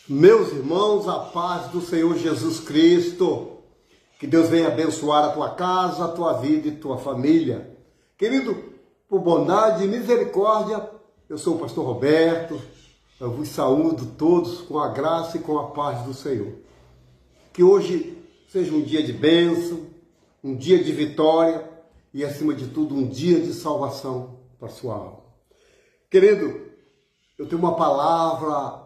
Meus irmãos, a paz do Senhor Jesus Cristo, que Deus venha abençoar a tua casa, a tua vida e tua família. Querido, por bondade e misericórdia, eu sou o pastor Roberto, eu vos saúdo todos com a graça e com a paz do Senhor. Que hoje seja um dia de bênção, um dia de vitória e, acima de tudo, um dia de salvação para a sua alma. Querido, eu tenho uma palavra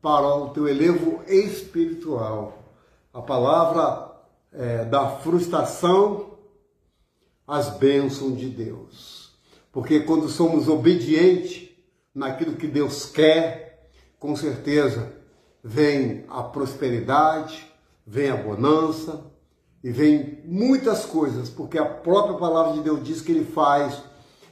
para o teu elevo espiritual. A palavra da frustração às bênçãos de Deus. Porque quando somos obedientes naquilo que Deus quer, com certeza vem a prosperidade, vem a bonança e vem muitas coisas, porque a própria palavra de Deus diz que Ele faz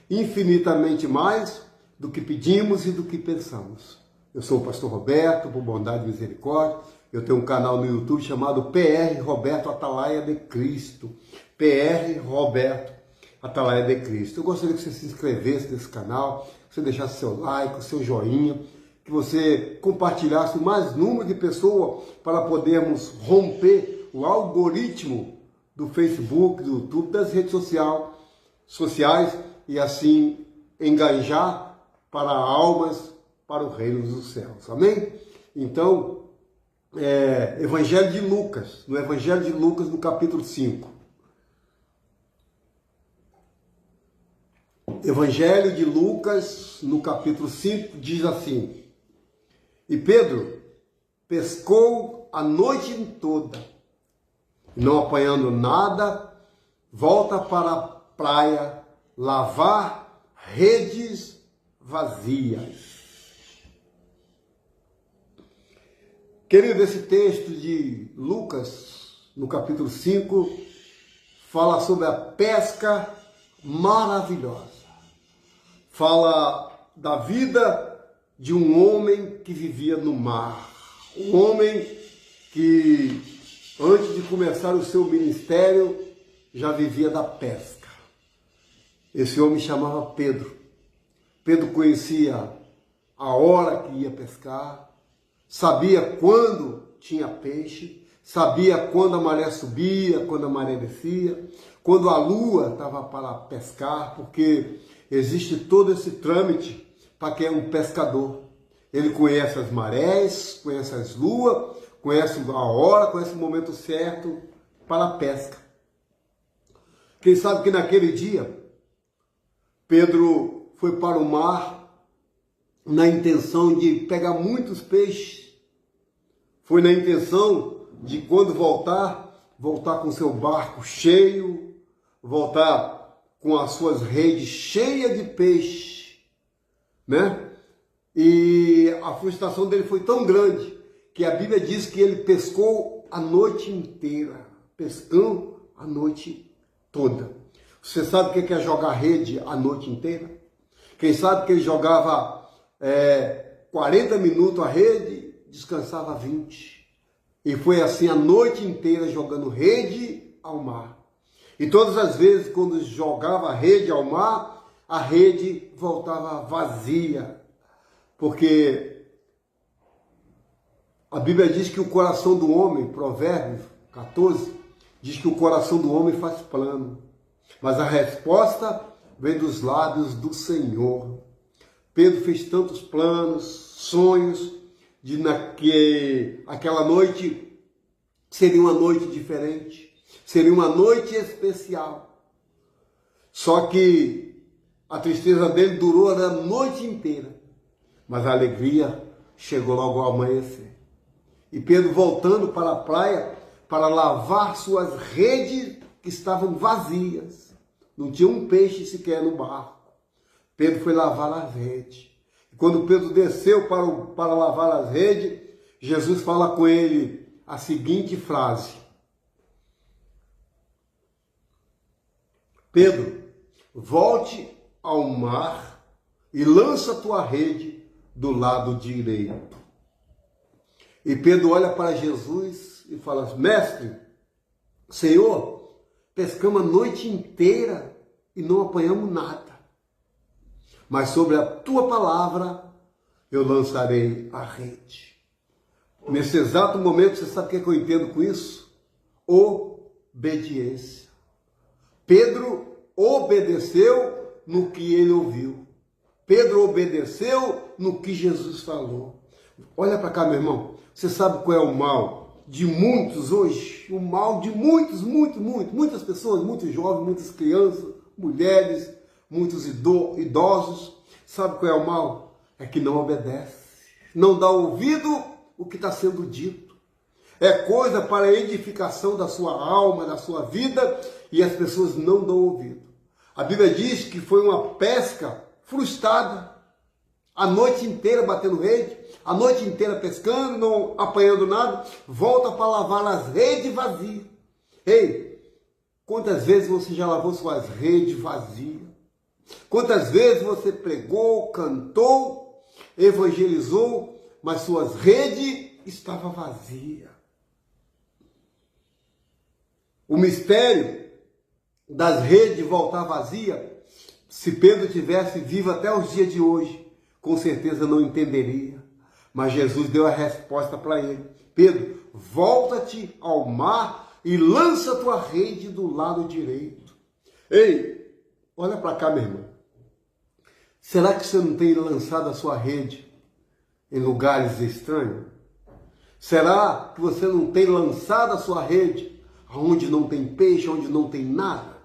infinitamente mais do que pedimos e do que pensamos. Eu sou o pastor Roberto, por bondade e misericórdia. Eu tenho um canal no YouTube chamado PR Roberto Atalaia de Cristo. PR Roberto Atalaia de Cristo. Eu gostaria que você se inscrevesse nesse canal, que você deixasse seu like, seu joinha, que você compartilhasse o mais número de pessoas para podermos romper o algoritmo do Facebook, do YouTube, das redes sociais e assim engajar para almas para o reino dos céus. Amém? Então, Evangelho de Lucas, no Evangelho de Lucas, no capítulo 5. Evangelho de Lucas, no capítulo 5, diz assim: E Pedro pescou a noite toda, não apanhando nada, volta para a praia lavar redes vazias. Querido, esse texto de Lucas, no capítulo 5, fala sobre a pesca maravilhosa. Fala da vida de um homem que vivia no mar. Um homem que, antes de começar o seu ministério, já vivia da pesca. Esse homem chamava Pedro. Pedro conhecia a hora que ia pescar, sabia quando tinha peixe, sabia quando a maré subia, quando a maré descia, quando a lua estava para pescar, porque existe todo esse trâmite para quem é um pescador. Ele conhece as marés, conhece as luas, conhece a hora, conhece o momento certo para a pesca. Quem sabe que naquele dia, Pedro foi para o mar na intenção de pegar muitos peixes. Foi na intenção de, quando voltar com seu barco cheio, voltar com as suas redes cheias de peixe, né? E a frustração dele foi tão grande que a Bíblia diz que ele pescou a noite inteira, pescando a noite toda. Você sabe o que é jogar rede a noite inteira? Quem sabe que ele jogava 40 minutos a rede, descansava 20. E foi assim a noite inteira jogando rede ao mar. E todas as vezes quando jogava a rede ao mar, a rede voltava vazia. Porque a Bíblia diz que o coração do homem, Provérbios 14, diz que o coração do homem faz plano. Mas a resposta vem dos lábios do Senhor. Pedro fez tantos planos, sonhos, de aquela noite seria uma noite diferente, seria uma noite especial. Só que a tristeza dele durou a noite inteira, mas a alegria chegou logo ao amanhecer. E Pedro, voltando para a praia para lavar suas redes que estavam vazias, não tinha um peixe sequer no barco. Pedro foi lavar as redes. E quando Pedro desceu para lavar as redes, Jesus fala com ele a seguinte frase: Pedro, volte ao mar e lança a tua rede do lado direito. E Pedro olha para Jesus e fala: Mestre, Senhor, pescamos a noite inteira e não apanhamos nada. Mas sobre a tua palavra eu lançarei a rede. Nesse exato momento, você sabe o que é que eu entendo com isso? Obediência. Pedro obedeceu no que ele ouviu. Pedro obedeceu no que Jesus falou. Olha para cá, meu irmão. Você sabe qual é o mal de muitos hoje? O mal de muitas pessoas, muitos jovens, muitas crianças, mulheres, muitos idosos. Sabe qual é o mal? É que não obedece. Não dá ouvido o que está sendo dito. É coisa para a edificação da sua alma, da sua vida, e as pessoas não dão ouvido. A Bíblia diz que foi uma pesca frustrada. A noite inteira batendo rede, a noite inteira pescando, não apanhando nada, volta para lavar as redes vazias. Ei, quantas vezes você já lavou suas redes vazias? Quantas vezes você pregou, cantou, evangelizou, mas suas redes estavam vazias? O mistério das redes voltar vazia, se Pedro tivesse vivo até os dias de hoje, com certeza não entenderia. Mas Jesus deu a resposta para ele. Pedro, volta-te ao mar e lança a tua rede do lado direito. Ei, olha para cá, meu irmão. Será que você não tem lançado a sua rede em lugares estranhos? Será que você não tem lançado a sua rede onde não tem peixe, onde não tem nada?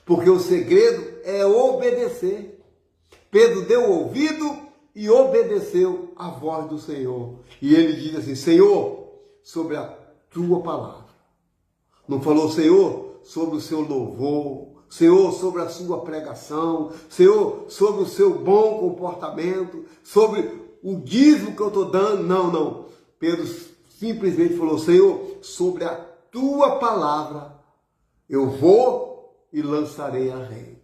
Porque o segredo é obedecer. Pedro deu ouvido e obedeceu à voz do Senhor. E ele diz assim, Senhor, sobre a tua palavra. Não falou, Senhor, sobre o seu louvor, Senhor, sobre a sua pregação, Senhor, sobre o seu bom comportamento, sobre o dízimo que eu estou dando. Não, não. Pedro simplesmente falou, Senhor, sobre a tua palavra eu vou e lançarei a rede.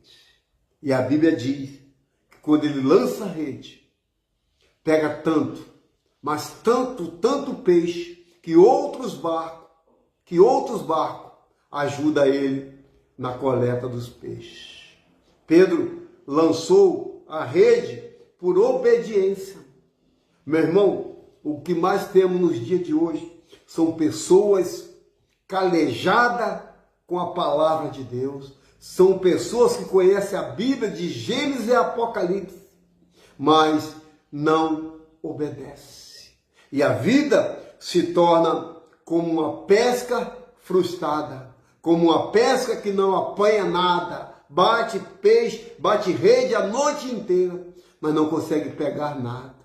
E a Bíblia diz que quando ele lança a rede, pega tanto, mas tanto peixe, que outros barcos ajudam ele na coleta dos peixes. Pedro lançou a rede por obediência. Meu irmão, o que mais temos nos dias de hoje são pessoas calejadas com a palavra de Deus. São pessoas que conhecem a Bíblia de Gênesis e Apocalipse, mas não obedecem. E a vida se torna como uma pesca frustrada, como uma pesca que não apanha nada, bate peixe, bate rede a noite inteira, mas não consegue pegar nada.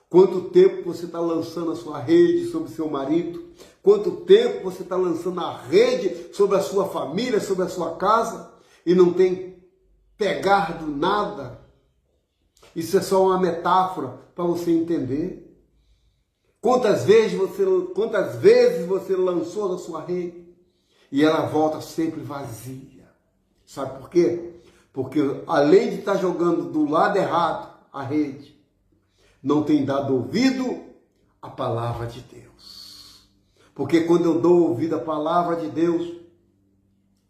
Quanto tempo você está lançando a sua rede sobre seu marido? Quanto tempo você está lançando a rede sobre a sua família, sobre a sua casa, e não tem pegado nada? Isso é só uma metáfora para você entender. Quantas vezes você lançou na sua rede e ela volta sempre vazia? Sabe por quê? Porque além de estar jogando do lado errado a rede, não tem dado ouvido à palavra de Deus. Porque quando eu dou ouvido à palavra de Deus,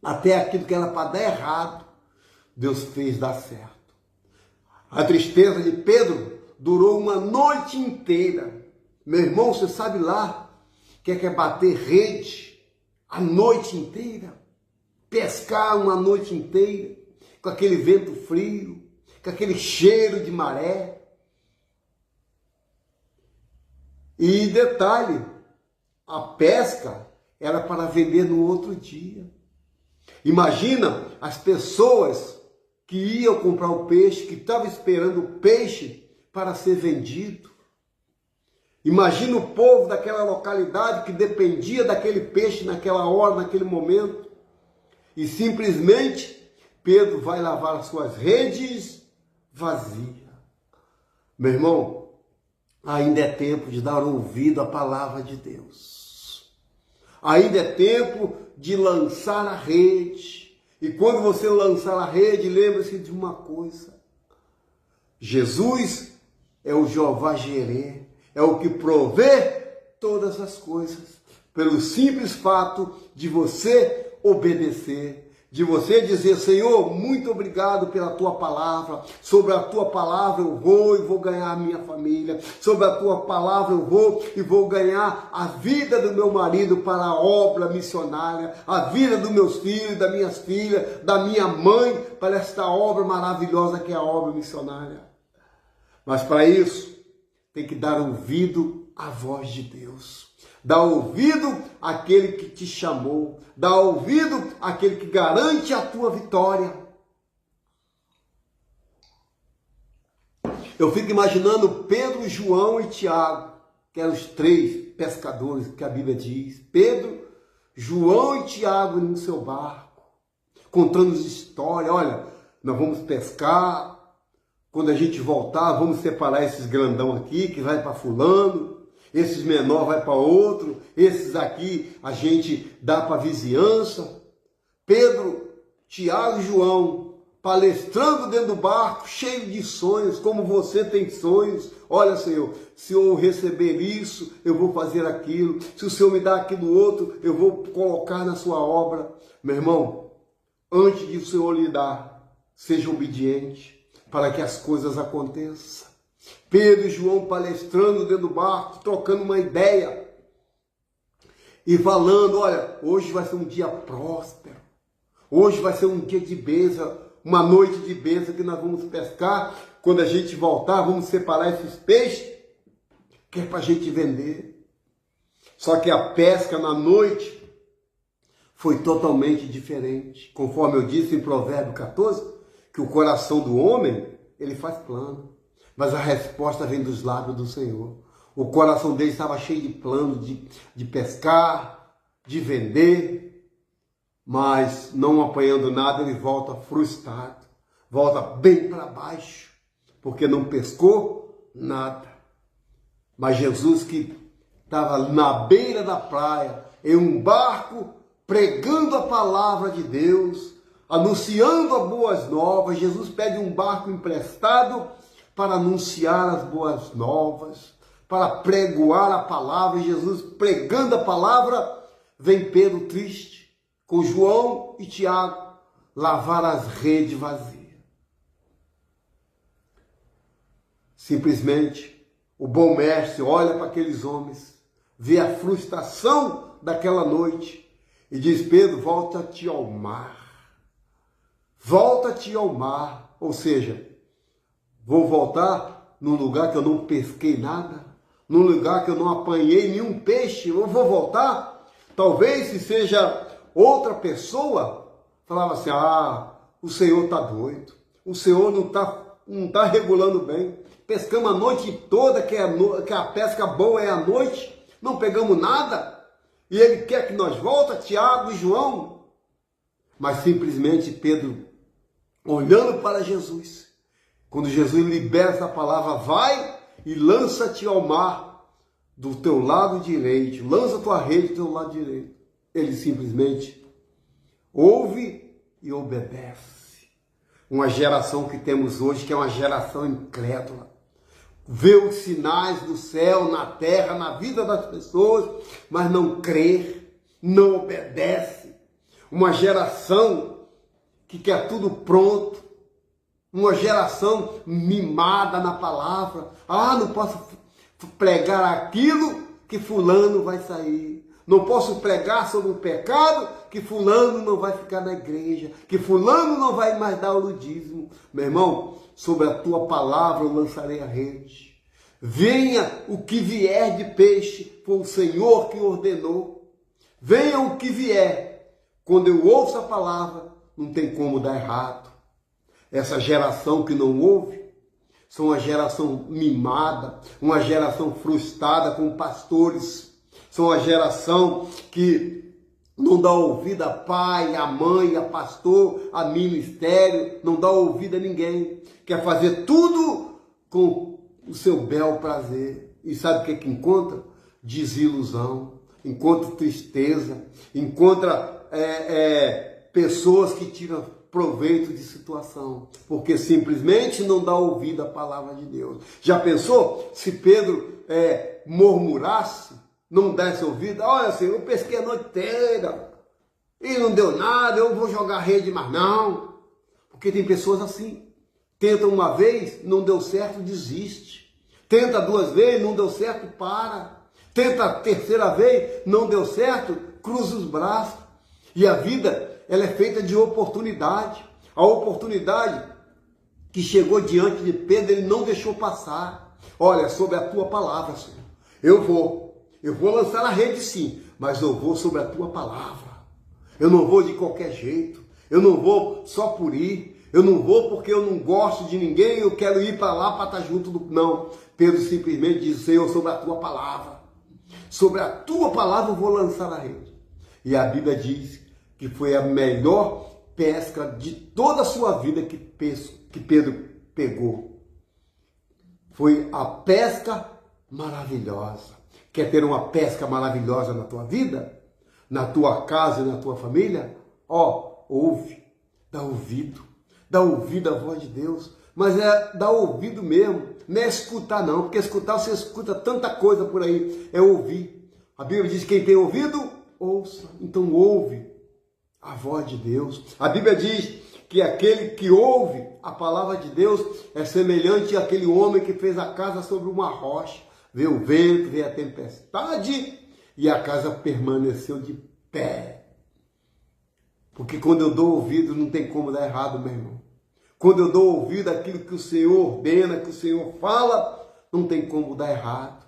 até aquilo que era para dar errado, Deus fez dar certo. A tristeza de Pedro durou uma noite inteira. Meu irmão, você sabe lá que é bater rede a noite inteira? Pescar uma noite inteira, com aquele vento frio, com aquele cheiro de maré. E detalhe, a pesca era para vender no outro dia. Imagina as pessoas que iam comprar o peixe, que estavam esperando o peixe para ser vendido. Imagina o povo daquela localidade que dependia daquele peixe naquela hora, naquele momento. E simplesmente Pedro vai lavar as suas redes vazias. Meu irmão, ainda é tempo de dar ouvido à palavra de Deus. Ainda é tempo de lançar a rede. E quando você lançar a rede, lembre-se de uma coisa. Jesus é o Jeová Jireh, é o que provê todas as coisas. Pelo simples fato de você obedecer, de você dizer: Senhor, muito obrigado pela tua palavra. Sobre a tua palavra eu vou e vou ganhar a minha família. Sobre a tua palavra eu vou e vou ganhar a vida do meu marido para a obra missionária, a vida dos meus filhos, das minhas filhas, da minha mãe, para esta obra maravilhosa que é a obra missionária. Mas para isso, tem que dar ouvido à voz de Deus. Dá ouvido àquele que te chamou. Dá ouvido àquele que garante a tua vitória. Eu fico imaginando Pedro, João e Tiago, que eram os 3 pescadores que a Bíblia diz. Pedro, João e Tiago no seu barco, contando história. Olha, nós vamos pescar. Quando a gente voltar, vamos separar esses grandão aqui, que vai para fulano. Esses menores vai para outro, esses aqui a gente dá para a vizinhança. Pedro, Tiago e João, palestrando dentro do barco, cheio de sonhos, como você tem sonhos. Olha, Senhor, se eu receber isso, eu vou fazer aquilo. Se o Senhor me dá aquilo outro, eu vou colocar na sua obra. Meu irmão, antes de o Senhor lhe dar, seja obediente para que as coisas aconteçam. Pedro e João palestrando dentro do barco, trocando uma ideia e falando: olha, hoje vai ser um dia próspero, hoje vai ser um dia de bênção, uma noite de bênção que nós vamos pescar. Quando a gente voltar, vamos separar esses peixes, que é para a gente vender. Só que a pesca na noite foi totalmente diferente. Conforme eu disse em Provérbios 14, que o coração do homem, ele faz plano, mas a resposta vem dos lábios do Senhor. O coração dele estava cheio de planos de pescar, de vender, mas não apanhando nada, ele volta frustrado, volta bem para baixo, porque não pescou nada. Mas Jesus, que estava na beira da praia, em um barco, pregando a palavra de Deus, anunciando as boas novas, Jesus pede um barco emprestado para anunciar as boas novas, para pregoar a palavra. E Jesus pregando a palavra, vem Pedro triste, com João e Tiago, lavar as redes vazias. Simplesmente, o bom mestre olha para aqueles homens, vê a frustração daquela noite e diz: Pedro, volta-te ao mar. Volta-te ao mar. Ou seja, vou voltar num lugar que eu não pesquei nada, num lugar que eu não apanhei nenhum peixe. Eu vou voltar. Talvez se seja outra pessoa, falava assim: ah, o Senhor está doido, o Senhor não tá regulando bem. Pescamos a noite toda, que a pesca boa é à noite, não pegamos nada, e ele quer que nós voltemos, Tiago e João. Mas simplesmente Pedro, olhando para Jesus, quando Jesus libera essa palavra: vai e lança-te ao mar do teu lado direito, lança tua rede do teu lado direito. Ele simplesmente ouve e obedece. Uma geração que temos hoje, que é uma geração incrédula, vê os sinais do céu, na terra, na vida das pessoas, mas não crê, não obedece. Uma geração que quer tudo pronto, uma geração mimada na palavra. Ah, não posso pregar aquilo que fulano vai sair. Não posso pregar sobre o pecado, que fulano não vai ficar na igreja, que fulano não vai mais dar o dízimo. Meu irmão, sobre a tua palavra eu lançarei a rede. Venha o que vier de peixe, foi o Senhor que ordenou. Venha o que vier. Quando eu ouço a palavra, não tem como dar errado. Essa geração que não ouve, são uma geração mimada, uma geração frustrada com pastores. São a geração que não dá ouvido a pai, a mãe, a pastor, a ministério, não dá ouvido a ninguém. Quer fazer tudo com o seu bel prazer. E sabe o que encontra? Desilusão, encontra tristeza, encontra pessoas que tiram proveito de situação, porque simplesmente não dá ouvido à palavra de Deus. Já pensou se Pedro murmurasse, não desse ouvido? Olha, Senhor, eu pesquei a noite inteira, e não deu nada, eu vou jogar rede, mas não. Porque tem pessoas assim, tenta uma vez, não deu certo, desiste. Tenta duas vezes, não deu certo, para. Tenta a terceira vez, não deu certo, cruza os braços. E a vida, ela é feita de oportunidade. A oportunidade que chegou diante de Pedro, ele não deixou passar. Olha, sobre a tua palavra, Senhor, eu vou lançar a rede sim, mas eu vou sobre a tua palavra. Eu não vou de qualquer jeito, eu não vou só por ir, eu não vou porque eu não gosto de ninguém, eu quero ir para lá para estar junto do... Não, Pedro simplesmente diz, Senhor, sobre a tua palavra eu vou lançar a rede. E a Bíblia diz que foi a melhor pesca de toda a sua vida que Pedro pegou. Foi a pesca maravilhosa. Quer ter uma pesca maravilhosa na tua vida? Na tua casa e na tua família? Ouve, dá ouvido à voz de Deus, mas é dar ouvido mesmo, não é escutar não, porque escutar você escuta tanta coisa por aí, é ouvir. A Bíblia diz que quem tem ouvido, ouça, então ouve a voz de Deus. A Bíblia diz que aquele que ouve a palavra de Deus é semelhante àquele homem que fez a casa sobre uma rocha. Veio o vento, veio a tempestade e a casa permaneceu de pé. Porque quando eu dou ouvido, não tem como dar errado, meu irmão. Quando eu dou ouvido àquilo que o Senhor ordena, que o Senhor fala, não tem como dar errado.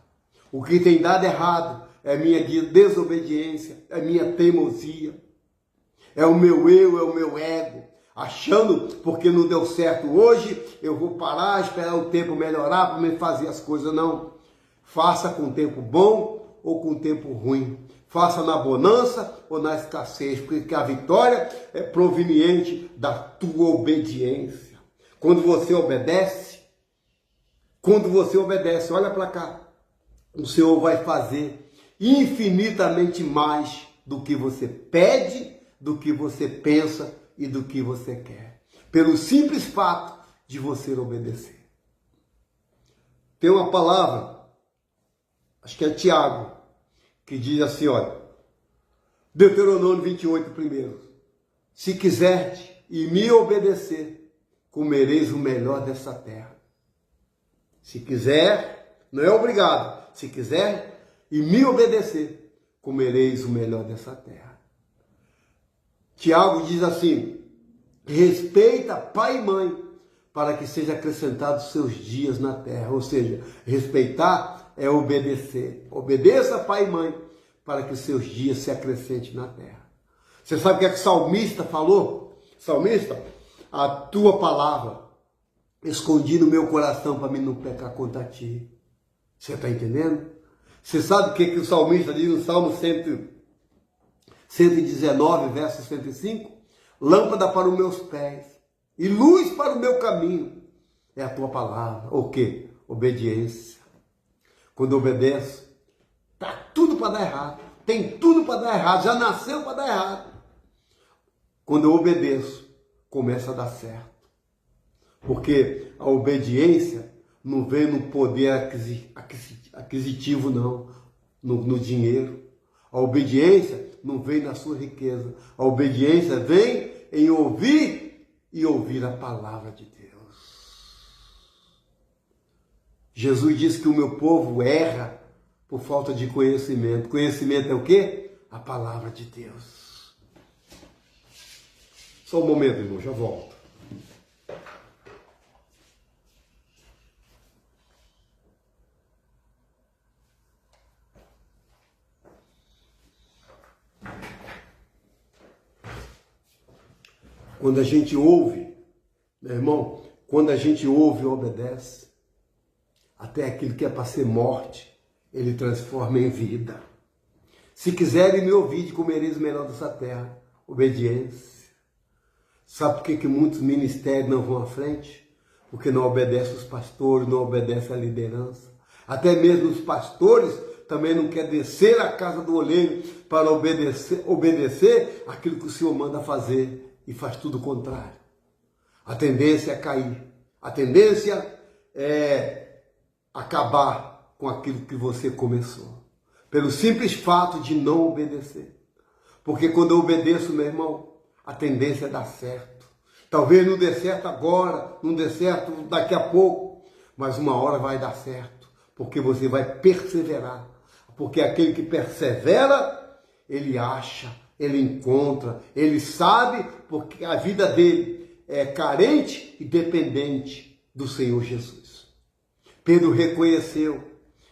O que tem dado errado é minha desobediência, é minha teimosia, é o meu eu, é o meu ego, achando porque não deu certo hoje, eu vou parar, esperar o tempo melhorar para me fazer as coisas. Não. Faça com tempo bom ou com tempo ruim. Faça na bonança ou na escassez, porque a vitória é proveniente da tua obediência. Quando você obedece, olha para cá, o Senhor vai fazer infinitamente mais do que você pede, do que você pensa e do que você quer. Pelo simples fato de você obedecer. Tem uma palavra, acho que é Tiago, que diz assim, olha, Deuteronômio 28, primeiro. Se quiser e me obedecer, comereis o melhor dessa terra. Se quiser, não é obrigado. Se quiser e me obedecer, comereis o melhor dessa terra. Tiago diz assim, respeita pai e mãe, para que seja acrescentado seus dias na terra. Ou seja, respeitar é obedecer. Obedeça pai e mãe, para que os seus dias se acrescentem na terra. Você sabe o que é que o salmista falou? Salmista, a tua palavra escondi no meu coração para mim não pecar contra ti. Você está entendendo? Você sabe o que o salmista diz no Salmo 119, verso 105? Lâmpada para os meus pés e luz para o meu caminho é a tua palavra. O quê? Obediência. Quando eu obedeço, tá tudo para dar errado. Tem tudo para dar errado. Já nasceu para dar errado. Quando eu obedeço, começa a dar certo. Porque a obediência não vem no poder aquisitivo, não. No dinheiro. A obediência não vem na sua riqueza. A obediência vem em ouvir e ouvir a palavra de Deus. Jesus disse que o meu povo erra por falta de conhecimento. Conhecimento é o quê? A palavra de Deus. Só um momento, irmão, já volto. Quando a gente ouve, meu irmão, quando a gente ouve e obedece, até aquilo que é para ser morte, ele transforma em vida. Se quiserem me ouvir, comereis o melhor dessa terra. Obediência. Sabe por que muitos ministérios não vão à frente? Porque não obedecem os pastores, não obedecem a liderança. Até mesmo os pastores também não querem descer à casa do oleiro para obedecer aquilo que o Senhor manda fazer e faz tudo o contrário. A tendência é cair. A tendência é acabar com aquilo que você começou. Pelo simples fato de não obedecer. Porque quando eu obedeço, meu irmão, a tendência é dar certo. Talvez não dê certo agora, não dê certo daqui a pouco, mas uma hora vai dar certo, porque você vai perseverar. Porque aquele que persevera, ele acha, ele encontra, ele sabe, porque a vida dele é carente e dependente do Senhor Jesus. Pedro reconheceu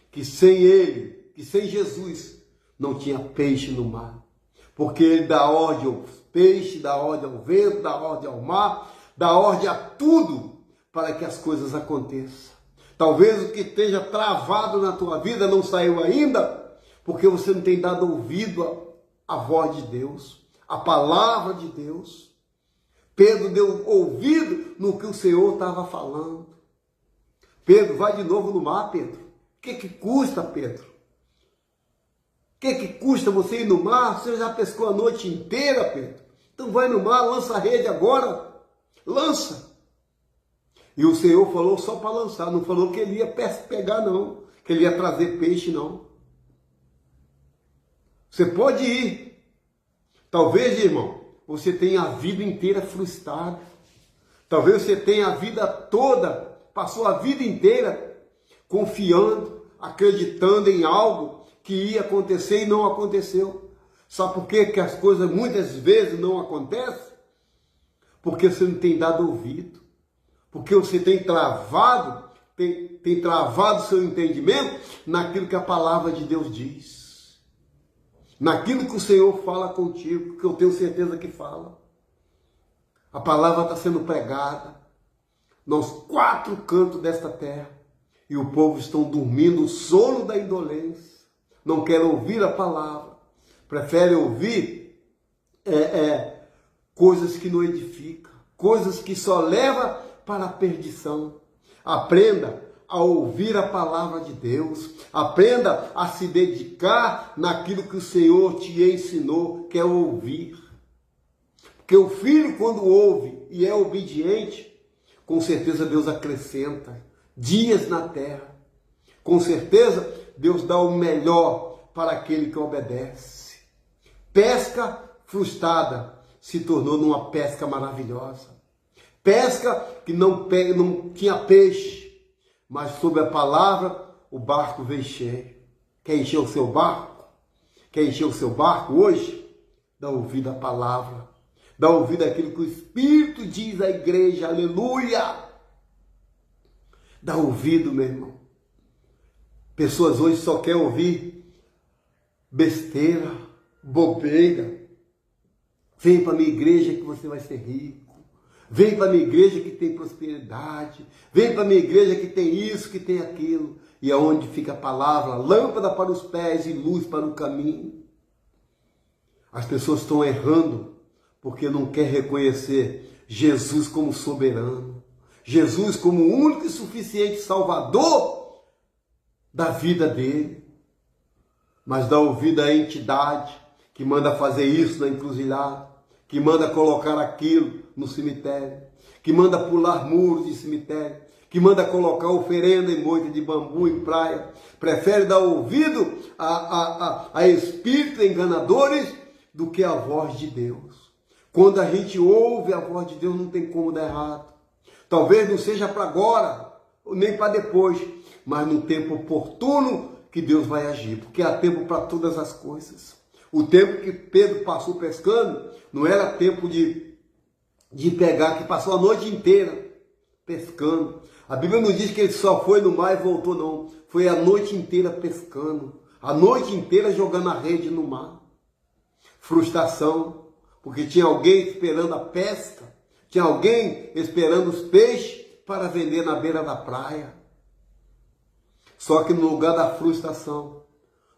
que sem ele, que sem Jesus, não tinha peixe no mar. Porque ele dá ordem ao peixe, dá ordem ao vento, dá ordem ao mar, dá ordem a tudo para que as coisas aconteçam. Talvez o que esteja travado na tua vida não saiu ainda, porque você não tem dado ouvido à voz de Deus, à palavra de Deus. Pedro deu ouvido no que o Senhor estava falando. Pedro, vai de novo no mar, Pedro. O que custa, Pedro? O que custa você ir no mar? Você já pescou a noite inteira, Pedro. Então vai no mar, lança a rede agora. Lança. E o Senhor falou só para lançar. Não falou que ele ia pegar, não. Que ele ia trazer peixe, não. Você pode ir. Talvez, irmão, você tenha a vida inteira frustrada. Talvez você tenha a vida toda, passou a vida inteira confiando, acreditando em algo que ia acontecer e não aconteceu. Sabe por quê que as coisas muitas vezes não acontecem? Porque você não tem dado ouvido. Porque você tem travado, tem travado seu entendimento naquilo que a palavra de Deus diz. Naquilo que o Senhor fala contigo, que eu tenho certeza que fala. A palavra está sendo pregada nos 4 cantos desta terra. E o povo estão dormindo o sono da indolência. Não quer ouvir a palavra. Prefere ouvir coisas que não edificam. Coisas que só levam para a perdição. Aprenda a ouvir a palavra de Deus. Aprenda a se dedicar naquilo que o Senhor te ensinou, que é ouvir. Porque o filho, quando ouve e é obediente, com certeza Deus acrescenta dias na terra. Com certeza Deus dá o melhor para aquele que obedece. Pesca frustrada se tornou numa pesca maravilhosa. Pesca que não tinha peixe, mas sob a palavra o barco veio cheio. Quer encher o seu barco? Quer encher o seu barco hoje? Dá ouvido à palavra. Dá ouvido àquilo que o Espírito diz à igreja. Aleluia! Dá ouvido, meu irmão. Pessoas hoje só querem ouvir besteira, bobeira. Vem para a minha igreja que você vai ser rico. Vem para a minha igreja que tem prosperidade. Vem para a minha igreja que tem isso, que tem aquilo. E aonde fica a palavra, lâmpada para os pés e luz para o caminho. As pessoas estão errando porque não quer reconhecer Jesus como soberano. Jesus como o único e suficiente Salvador da vida dele. Mas dá ouvido à entidade que manda fazer isso na encruzilhada, que manda colocar aquilo no cemitério, que manda pular muros de cemitério, que manda colocar oferenda em moita de bambu em praia, prefere dar ouvido a espíritos enganadores do que a voz de Deus. Quando a gente ouve a voz de Deus, não tem como dar errado. Talvez não seja para agora, nem para depois, mas no tempo oportuno que Deus vai agir, porque há tempo para todas as coisas. O tempo que Pedro passou pescando não era tempo de pegar, que passou a noite inteira pescando. A Bíblia não diz que ele só foi no mar e voltou, não. Foi a noite inteira pescando, a noite inteira jogando a rede no mar. Frustração, porque tinha alguém esperando a pesca, tinha alguém esperando os peixes para vender na beira da praia. Só que no lugar da frustração,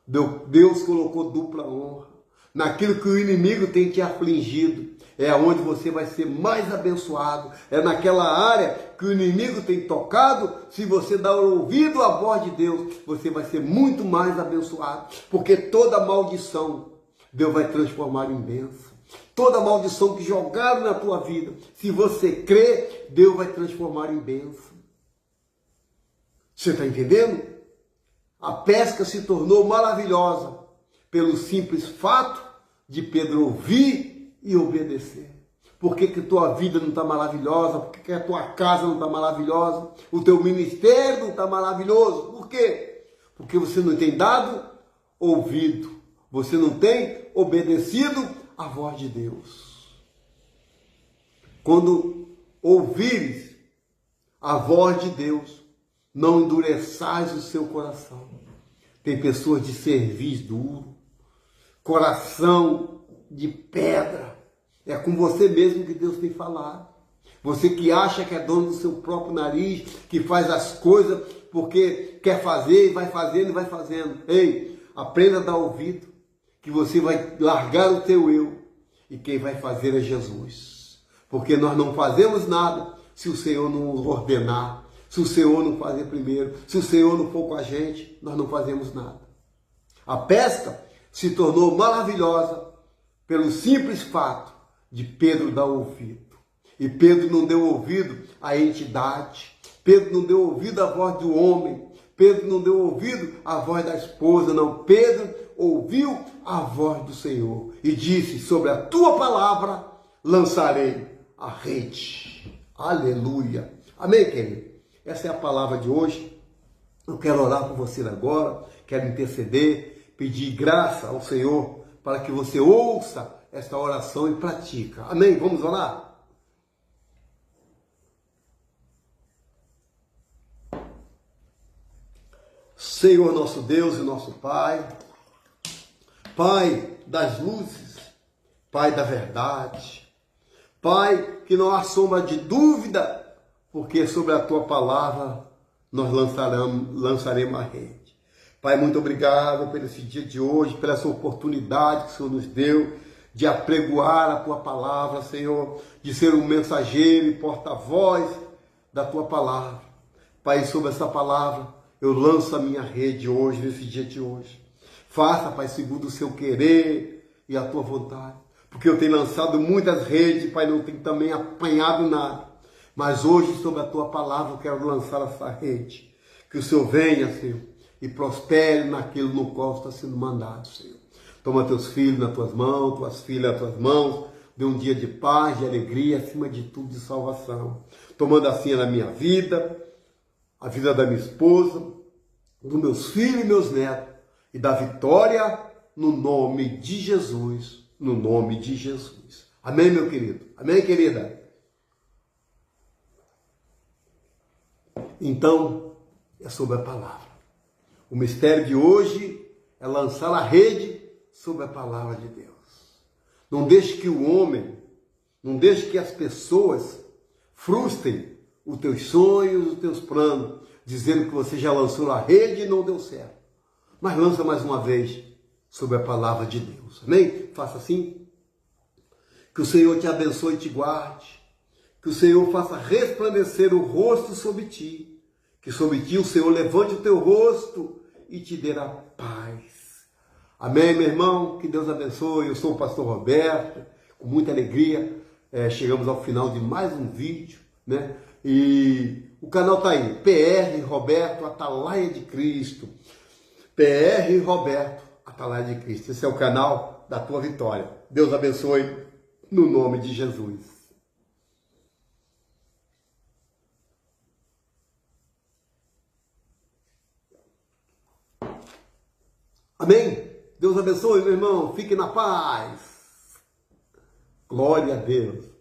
Deus colocou dupla honra. Naquilo que o inimigo tem te afligido, é onde você vai ser mais abençoado. É naquela área que o inimigo tem tocado, se você dar ouvido à voz de Deus, você vai ser muito mais abençoado. Porque toda maldição, Deus vai transformar em bênção. Toda maldição que jogaram na tua vida, se você crer, Deus vai transformar em bênção. Você está entendendo? A pesca se tornou maravilhosa pelo simples fato de Pedro ouvir e obedecer. Por que que tua vida não está maravilhosa? Por que que a tua casa não está maravilhosa? O teu ministério não está maravilhoso? Por quê? Porque você não tem dado ouvido. Você não tem obedecido à voz de Deus. Quando ouvires a voz de Deus, não endureçais o seu coração. Tem pessoas de cerviz duro, coração de pedra. É com você mesmo que Deus tem falado. Você que acha que é dono do seu próprio nariz, que faz as coisas porque quer fazer e vai fazendo e vai fazendo. Ei, aprenda a dar ouvido, que você vai largar o teu eu e quem vai fazer é Jesus. Porque nós não fazemos nada se o Senhor não ordenar, se o Senhor não fazer primeiro, se o Senhor não for com a gente, nós não fazemos nada. A pesca se tornou maravilhosa pelo simples fato de Pedro dar ouvido. E Pedro não deu ouvido à entidade, Pedro não deu ouvido à voz do homem, Pedro não deu ouvido à voz da esposa, não. Pedro ouviu a voz do Senhor e disse: sobre a tua palavra lançarei a rede. Aleluia. Amém, querido? Essa é a palavra de hoje. Eu quero orar por você agora, quero interceder, pedir graça ao Senhor para que você ouça esta oração e pratica. Amém? Vamos orar? Senhor nosso Deus e nosso Pai, Pai das luzes, Pai da verdade, Pai que não há sombra de dúvida, porque sobre a Tua palavra nós lançaremos a rede. Pai, muito obrigado por esse dia de hoje, pela essa oportunidade que o Senhor nos deu de apregoar a Tua palavra, Senhor, de ser um mensageiro e porta-voz da Tua palavra. Pai, sobre essa palavra, eu lanço a minha rede hoje, nesse dia de hoje. Faça, Pai, segundo o seu querer e a Tua vontade. Porque eu tenho lançado muitas redes, Pai, não tenho também apanhado nada. Mas hoje, sobre a Tua palavra, eu quero lançar essa rede. Que o Senhor venha, Senhor, e prospere naquilo no qual está sendo mandado, Senhor. Toma teus filhos nas tuas mãos, tuas filhas nas tuas mãos. Dê um dia de paz, de alegria, acima de tudo, de salvação. Tomando assim na minha vida, a vida da minha esposa, dos meus filhos e meus netos, e da vitória no nome de Jesus, no nome de Jesus. Amém, meu querido? Amém, querida? Então, é sobre a palavra. O mistério de hoje é lançar a rede sobre a palavra de Deus. Não deixe que o homem, não deixe que as pessoas frustrem os teus sonhos, os teus planos, dizendo que você já lançou a rede e não deu certo. Mas lança mais uma vez sobre a palavra de Deus. Amém? Faça assim. Que o Senhor te abençoe e te guarde. Que o Senhor faça resplandecer o rosto sobre ti. Que sobre ti o Senhor levante o teu rosto e te dê a paz. Amém, meu irmão? Que Deus abençoe. Eu sou o pastor Roberto. Com muita alegria, chegamos ao final de mais um vídeo, né? E o canal está aí, PR Roberto Atalaia de Cristo. PR Roberto Atalaia de Cristo. Esse é o canal da tua vitória. Deus abençoe no nome de Jesus. Amém? Deus abençoe, meu irmão. Fique na paz. Glória a Deus.